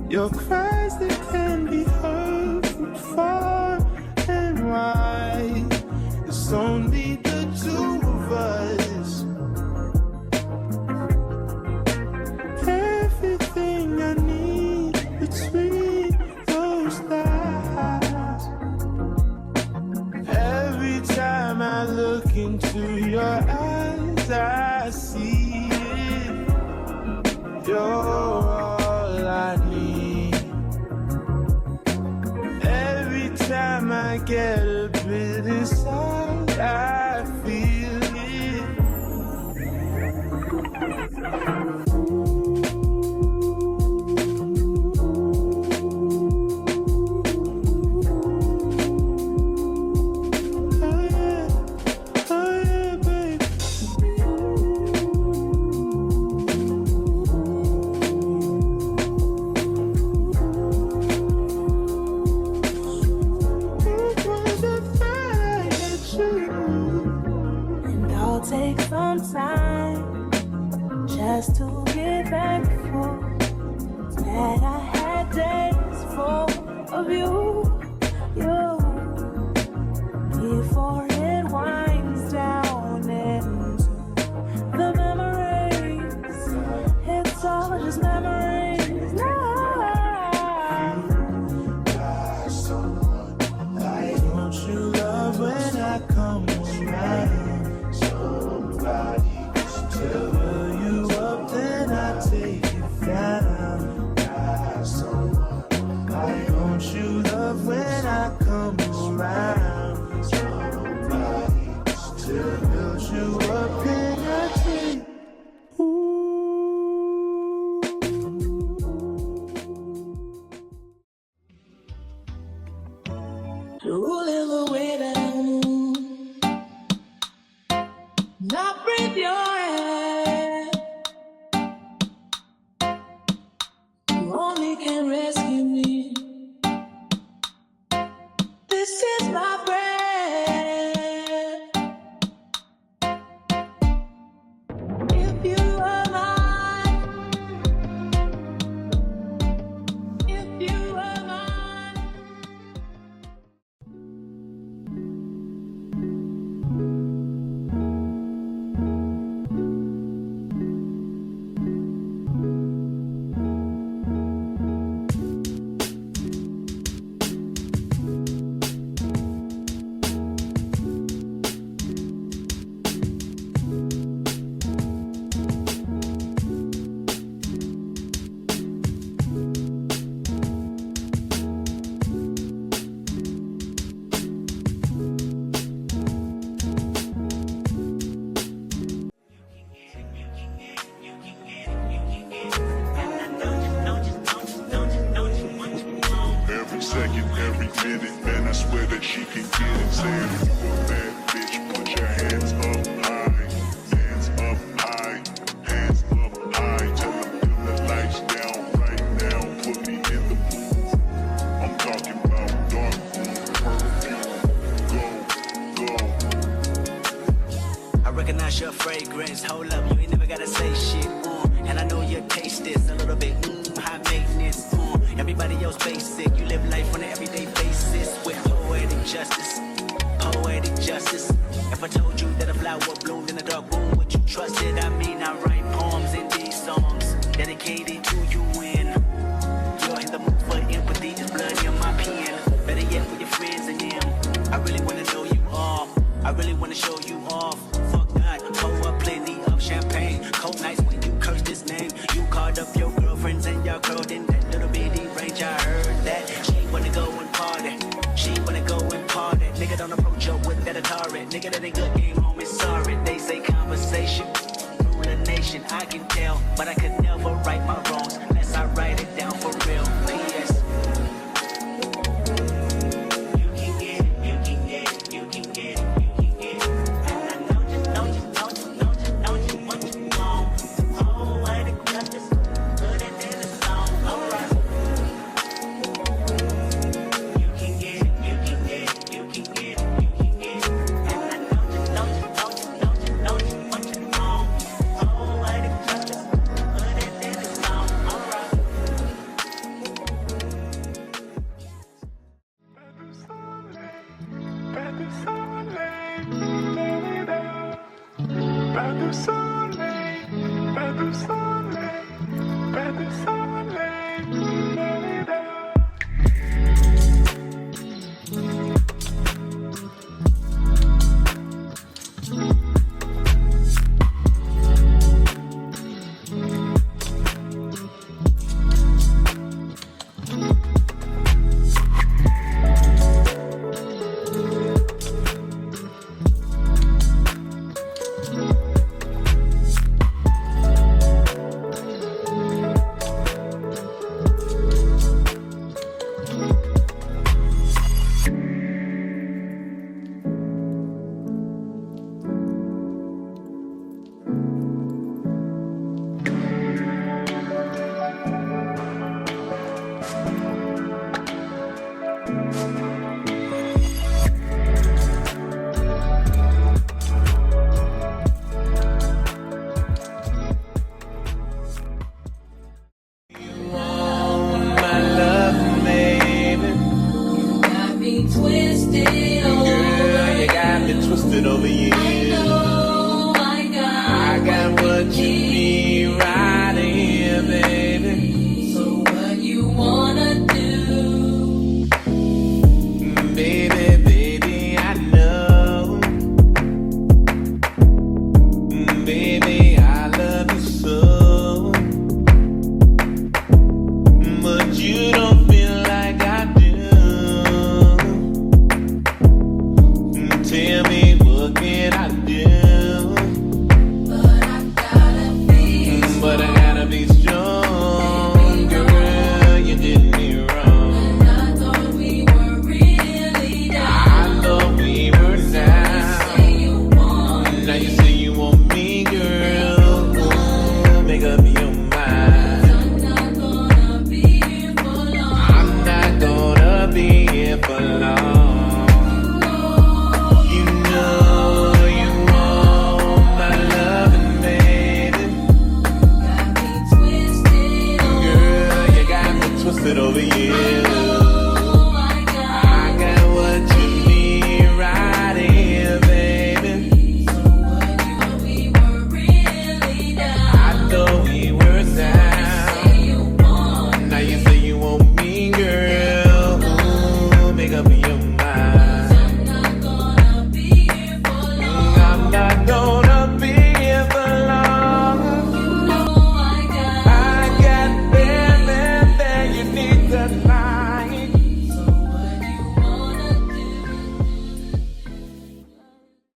Your cries that can be heard from far and wide. It's only the two of us. Everything I need between those thighs. Every time I look into your eyes, I see it. You're all I need. Every time I get a bit inside, I feel it. Oh yeah, baby. And I'll take some time just to get thankful that I had days full of you, before it winds down into the memories. It's all just memories now. Don't you love when I come around? Somebody fill you up, then I take you down. Don't you love when I come around? Somebody fill you up, then I take Rolling the way down, not breathe your hand. You only can rescue me. This is my breath. If you are mine, if you are mine. Every second, every minute, man, I swear that she can get it. Saying, if you a bad bitch, put your hands up high. Hands up high, hands up high. Tell them dim the lights down right now. Put me in the mood. I'm talking about dark perfume. Go, go. I recognize your fragrance. Hold up, you ain't never gotta say shit. And I know your taste is a little bit high maintenance. Everybody else basic. You live life on an everyday basis with poetic justice. Poetic justice. If I told you that a flower bloomed in a dark room, would you trust it? I mean, I write poems in these songs dedicated to you. And you're in the mood for empathy. There's blood in my pen. Better yet, with your friends and them. I really wanna know you off. I really wanna show you off. Fuck that, pour up plenty of champagne. Cold nights when you curse this name. You called up your girlfriends and y'all curled in that little bitty range. I heard that she wanna go and party. She wanna go and party. Nigga don't approach her with that Atari. Nigga that ain't good game home is I can tell, but I could never right my wrongs unless I write it down for real. P.S. You can get it, you can get it, you can get it, you can get it. And I know you what you want. Oh, what it got this, put it in the song. Alright. You can get it, you can get it, you can get it, you can get it. And I know you what you want. Oh, what it got this, put it in the song. Alright. Pas de soleil, pas de soleil, pas de soleil, pas de soleil. My love, baby. Got me twisted Girl, you got me twisted over you. I got what you need right here, baby. So what you wanna do? Baby, I know. Baby, I love you so. But you don't feel like I do. Tell me what can I do?